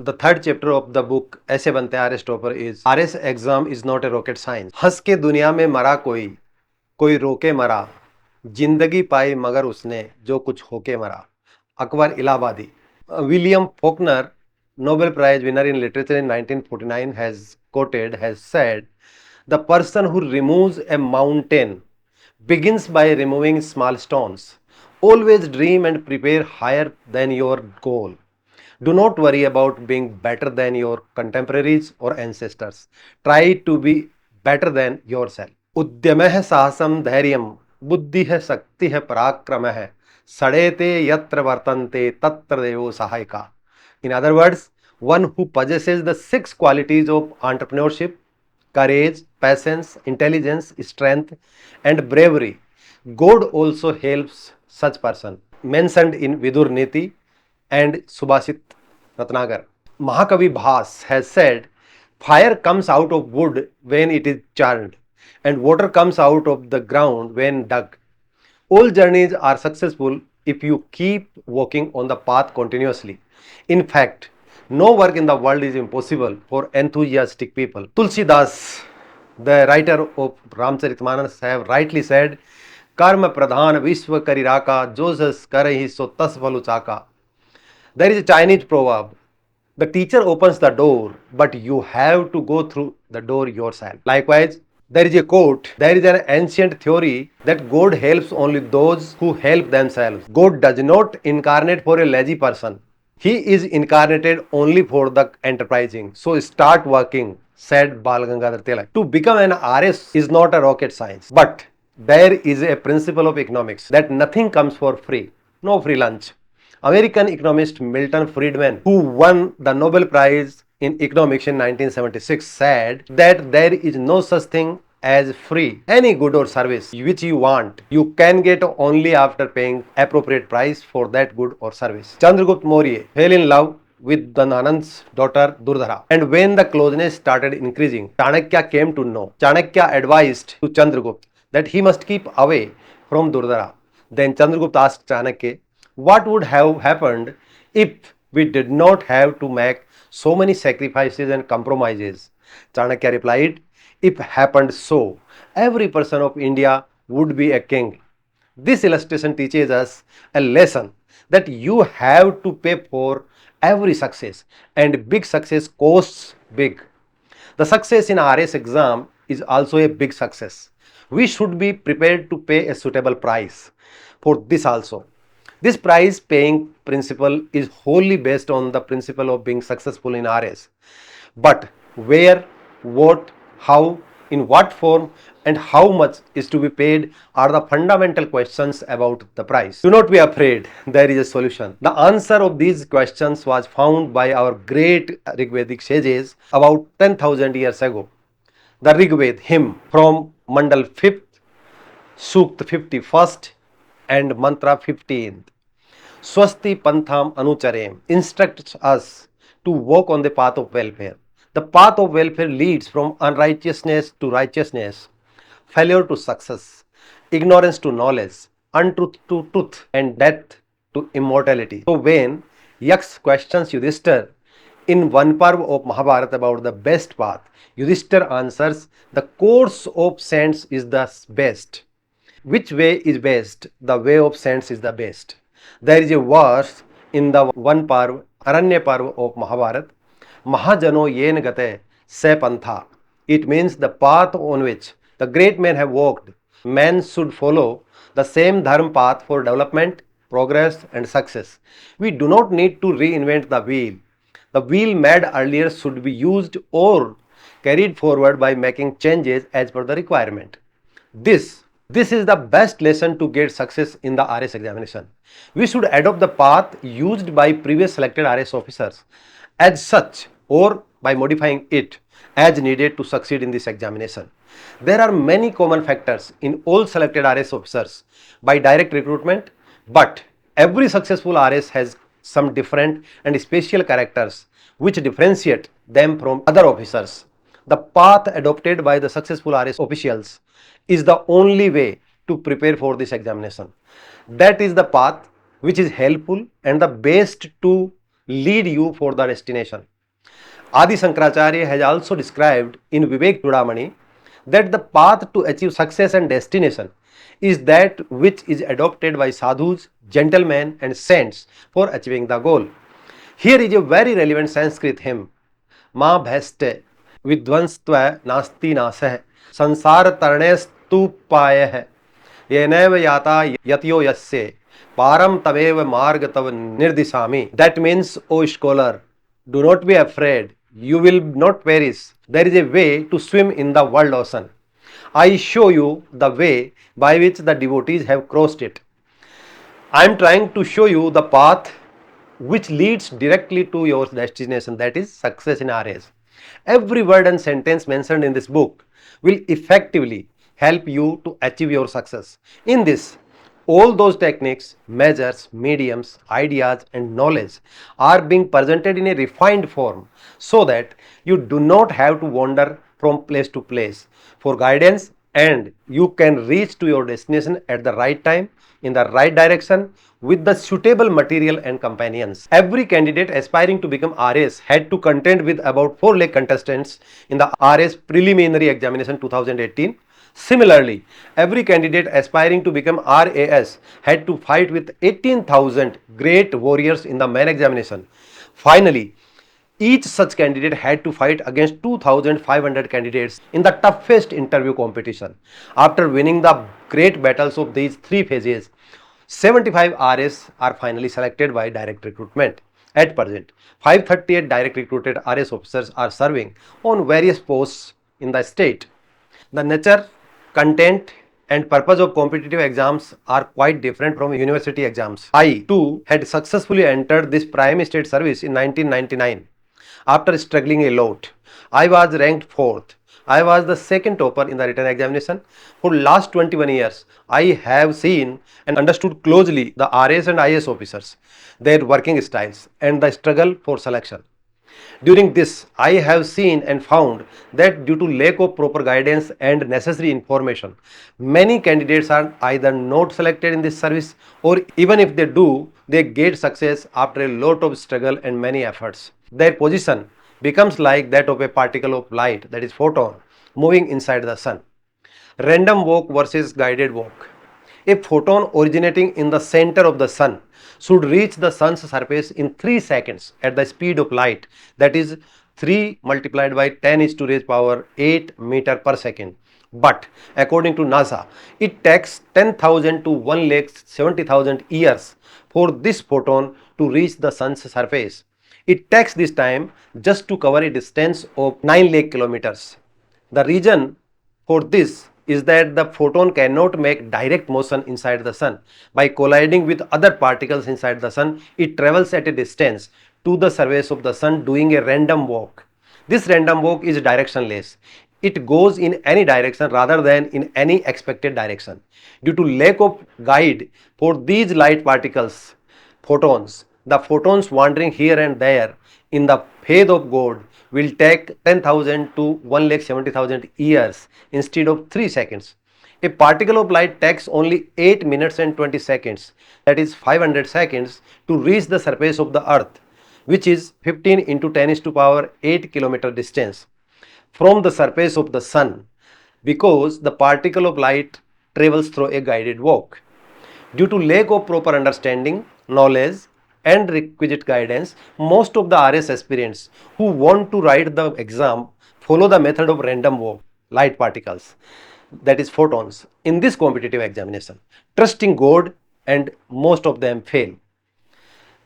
The third chapter of the book ऐसे बनते हैं RS topper is RS exam is not a rocket science. हंस के दुनिया में मरा कोई कोई रोके मरा जिंदगी पाई मगर उसने जो कुछ होके मरा. अकबर इलाहाबादी. William Faulkner, Nobel Prize winner in literature in 1949, has said, the person who removes a mountain begins by removing small stones. Always dream and prepare higher than your goal. Do not worry about being better than your contemporaries or ancestors. Try to be better than yourself. उद्यमः साहसं धैर्यं बुद्धिः शक्तिः पराक्रमः सडेते यत्र वर्तन्ते तत्र देवो सहायका. In other words, one who possesses the 6 qualities of entrepreneurship, courage, patience, intelligence, strength, and bravery, God also helps such person. Mentioned in Vidur Niti and Subhasit Ratnagar. Mahakavi Bhas has said, fire comes out of wood when it is charred, and water comes out of the ground when dug. All journeys are successful if you keep walking on the path continuously. In fact, no work in the world is impossible for enthusiastic people. Tulsidas, the writer of Ramcharitmanas, have rightly said, कर्म प्रधान विश्व करिराका जो जस करहि सो तस फल चाका. There is a Chinese proverb, the teacher opens the door, but you have to go through the door yourself. Likewise, there is a quote, there is an ancient theory that God helps only those who help themselves. God does not incarnate for a lazy person. He is incarnated only for the enterprising. So start working, said Bal Gangadhar Tilak. To become an RS is not a rocket science, but there is a principle of economics that nothing comes for free. No free lunch. American economist Milton Friedman, who won the Nobel Prize in Economics in 1976, said that there is no such thing as free. Any good or service which you want, you can get only after paying appropriate price for that good or service. Chandragupta Maurya fell in love with Dananand's daughter Durdhara. And when the closeness started increasing, Chanakya came to know. Chanakya advised to Chandragupta that he must keep away from Durdhara. Then Chandragupta asked Chanakya, what would have happened if we did not have to make so many sacrifices and compromises? Chanakya replied, if happened so, every person of India would be a king. This illustration teaches us a lesson that you have to pay for every success, and big success costs big. The success in RS exam is also a big success. We should be prepared to pay a suitable price for this also. This price paying principle is wholly based on the principle of being successful in RS. But where, what, how, in what form, and how much is to be paid are the fundamental questions about the price. Do not be afraid, there is a solution. The answer of these questions was found by our great Rigvedic sages about 10,000 years ago. The Rigved hymn from Mandal 5th, Sukt 51st, and Mantra 15th. Swasti Pantham Anucharem instructs us to walk on the path of welfare. The path of welfare leads from unrighteousness to righteousness, failure to success, ignorance to knowledge, untruth to truth, and death to immortality. So when Yaksh questions Yudhishthir in one parv of Mahabharata about the best path, Yudhishthir answers, the course of saints is the best. Which way is best? The way of saints is the best. There is a verse in the one parv, Aranya parv of Mahabharata, Mahajano yen gate se pantha. It means the path on which the great men have walked. Men should follow the same dharma path for development, progress, and success. We do not need to reinvent the wheel. The wheel made earlier should be used or carried forward by making changes as per the requirement. This is the best lesson to get success in the RS examination. We should adopt the path used by previous selected RS officers as such or by modifying it as needed to succeed in this examination. There are many common factors in all selected RS officers by direct recruitment, but every successful RS has some different and special characters which differentiate them from other officers. The path adopted by the successful RS officials is the only way to prepare for this examination. That is the path which is helpful and the best to lead you for the destination. Adi Shankaracharya has also described in Vivek Chudamani that the path to achieve success and destination is that which is adopted by sadhus, gentlemen, and saints for achieving the goal. Here is a very relevant Sanskrit hymn, Ma Bhaste Vidvanstva Nasti Nasah Sansar Tarnestu Payah Yenev Yata Yatyo Yasya Param Tamev Marg Tav Nirdisami. That means, O scholar, do not be afraid, you will not perish. There is a way to swim in the world ocean. I show you the way by which the devotees have crossed it. I am trying to show you the path which leads directly to your destination, that is success in RS. Every word and sentence mentioned in this book will effectively help you to achieve your success. In this, all those techniques, measures, mediums, ideas and knowledge are being presented in a refined form so that you do not have to wander from place to place for guidance, and you can reach to your destination at the right time, in the right direction, with the suitable material and companions. Every candidate aspiring to become RS had to contend with about 4 lakh contestants in the RS preliminary examination 2018. Similarly, every candidate aspiring to become RAS had to fight with 18,000 great warriors in the main examination. Finally, each such candidate had to fight against 2,500 candidates in the toughest interview competition. After winning the great battles of these 3 phases, 75 RS are finally selected by direct recruitment. At present, 538 direct recruited RS officers are serving on various posts in the state. The nature, content and purpose of competitive exams are quite different from university exams. I too had successfully entered this prime state service in 1999. After struggling a lot, I was ranked 4th. I was the second topper in the written examination. For last 21 years, I have seen and understood closely the RS and IS officers, their working styles and the struggle for selection. During this, I have seen and found that due to lack of proper guidance and necessary information, many candidates are either not selected in this service, or even if they do, they get success after a lot of struggle and many efforts. Their position becomes like that of a particle of light, that is photon, moving inside the sun. Random walk versus guided walk. A photon originating in the center of the sun should reach the sun's surface in 3 seconds at the speed of light, that is 3 multiplied by 10 is to raise power 8 meter per second. But according to NASA, it takes 10,000 to 1,70,000 years for this photon to reach the sun's surface. It takes this time just to cover a distance of 9 lakh kilometers. The reason for this is that the photon cannot make direct motion inside the sun. By colliding with other particles inside the sun, it travels at a distance to the surface of the sun doing a random walk. This random walk is directionless. It goes in any direction rather than in any expected direction. Due to lack of guide for these light particles, photons, the photons wandering here and there in the path of God will take 10,000 to 1,70,000 years instead of 3 seconds. A particle of light takes only 8 minutes and 20 seconds, that is 500 seconds, to reach the surface of the earth, which is 15 into 10 is to power 8 kilometer distance from the surface of the sun, because the particle of light travels through a guided walk. Due to lack of proper understanding, knowledge and requisite guidance, most of the RS aspirants who want to write the exam follow the method of random walk, light particles, that is photons, in this competitive examination, trusting God, and most of them fail.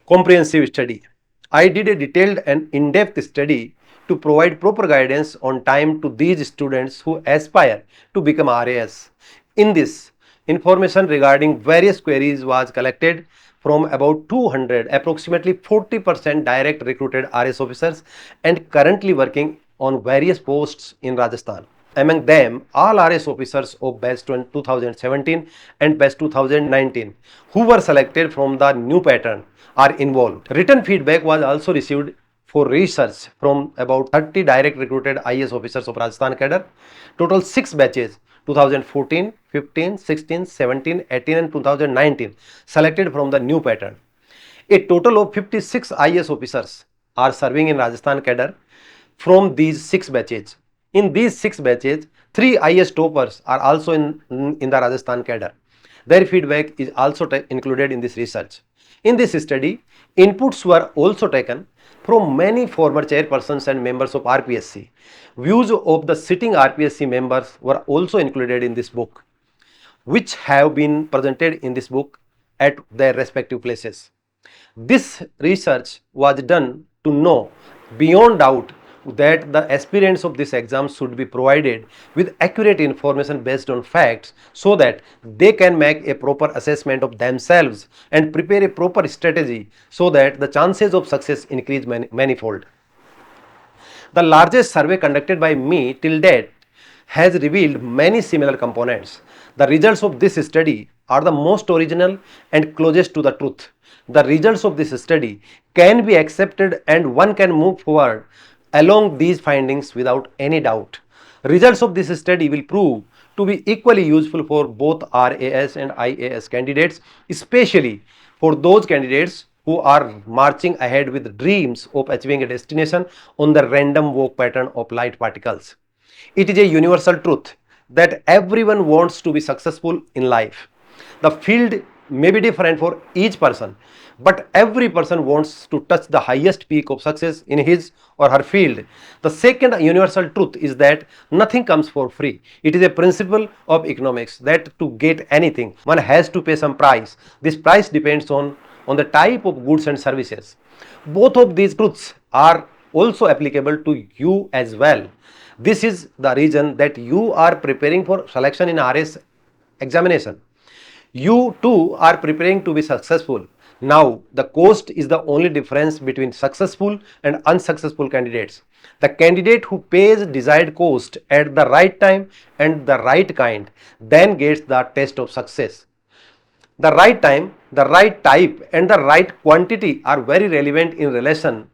Comprehensive study. I did a detailed and in-depth study to provide proper guidance on time to these students who aspire to become RAS. In this, information regarding various queries was collected from about 200, approximately 40% direct recruited RS officers and currently working on various posts in Rajasthan. Among them, all RS officers of batch 2017 and batch 2019 who were selected from the new pattern are involved. Written feedback was also received for research from about 30 direct recruited IS officers of Rajasthan cadre. Total 6 batches 2014, 15, 16, 17, 18 and 2019 selected from the new pattern. A total of 56 IAS officers are serving in Rajasthan cadre from these 6 batches. In these 6 batches, 3 IAS toppers are also in the Rajasthan cadre. Their feedback is also included in this research. In this study, inputs were also taken from many former chairpersons and members of RPSC. Views of the sitting RPSC members were also included in this book, which have been presented in this book at their respective places. This research was done to know beyond doubt that the aspirants of this exam should be provided with accurate information based on facts so that they can make a proper assessment of themselves and prepare a proper strategy so that the chances of success increase manifold. The largest survey conducted by me till date has revealed many similar components. The results of this study are the most original and closest to the truth. The results of this study can be accepted and one can move forward along these findings without any doubt. Results of this study will prove to be equally useful for both RAS and IAS candidates, especially for those candidates who are marching ahead with dreams of achieving a destination on the random walk pattern of light particles. It is a universal truth that everyone wants to be successful in life. The field may be different for each person, but every person wants to touch the highest peak of success in his or her field. The second universal truth is that nothing comes for free. It is a principle of economics that to get anything, one has to pay some price. This price depends on the type of goods and services. Both of these truths are also applicable to you as well. This is the reason that you are preparing for selection in RS examination. You too are preparing to be successful. Now, the cost is the only difference between successful and unsuccessful candidates. The candidate who pays desired cost at the right time and the right kind then gets the test of success. The right time, the right type and the right quantity are very relevant in relation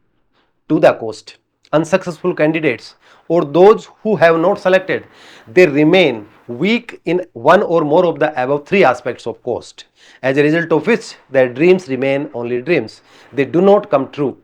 to the cost. Unsuccessful candidates or those who have not selected, they remain weak in one or more of the above 3 aspects of cost, as a result of which their dreams remain only dreams. They do not come true.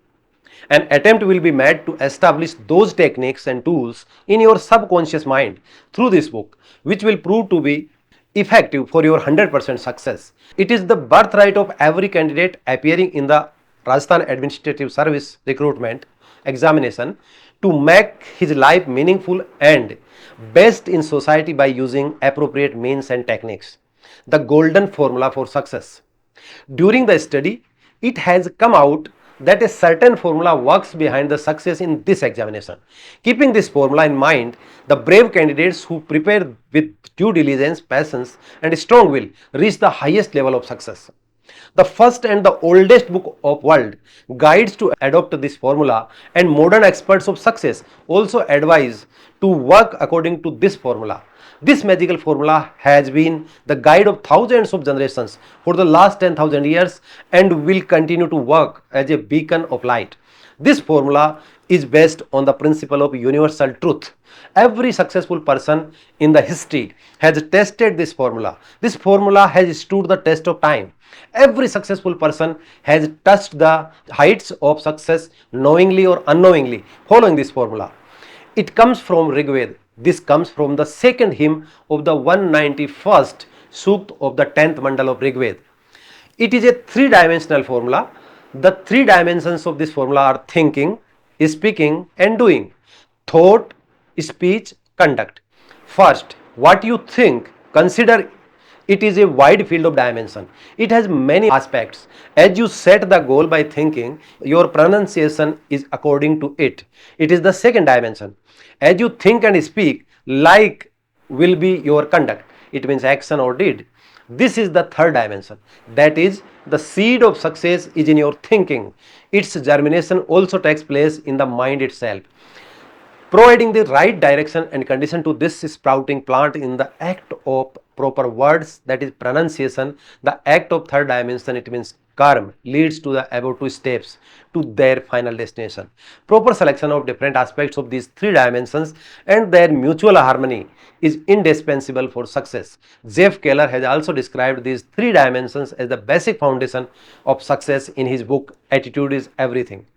An attempt will be made to establish those techniques and tools in your subconscious mind through this book, which will prove to be effective for your 100% success. It is the birthright of every candidate appearing in the Rajasthan Administrative Service recruitment examination to make his life meaningful and best in society by using appropriate means and techniques. The golden formula for success. During the study, it has come out that a certain formula works behind the success in this examination. Keeping this formula in mind, the brave candidates who prepare with due diligence, patience and strong will reach the highest level of success. The first and the oldest book of world guides to adopt this formula, and modern experts of success also advise to work according to this formula. This magical formula has been the guide of thousands of generations for the last 10,000 years and will continue to work as a beacon of light. This formula is based on the principle of universal truth. Every successful person in the history has tested this formula. This formula has stood the test of time. Every successful person has touched the heights of success knowingly or unknowingly following this formula. It comes from Rig Veda. This comes from the second hymn of the 191st Sukt of the 10th Mandal of Rig Veda. It is a 3-dimensional formula. The 3 dimensions of this formula are thinking, speaking and doing. Thought, speech, conduct. First, what you think, consider it is a wide field of dimension. It has many aspects. As you set the goal by thinking, your pronunciation is according to it. It is the second dimension. As you think and speak, like will be your conduct. It means action or deed. This is the third dimension. That is, the seed of success is in your thinking. Its germination also takes place in the mind itself. providing the right direction and condition to this sprouting plant in the act of proper words, that is pronunciation, the act of third dimension, it means karma, leads to the above two steps to their final destination. Proper selection of different aspects of these three dimensions and their mutual harmony is indispensable for success. Jeff Keller has also described these three dimensions as the basic foundation of success in his book Attitude is Everything.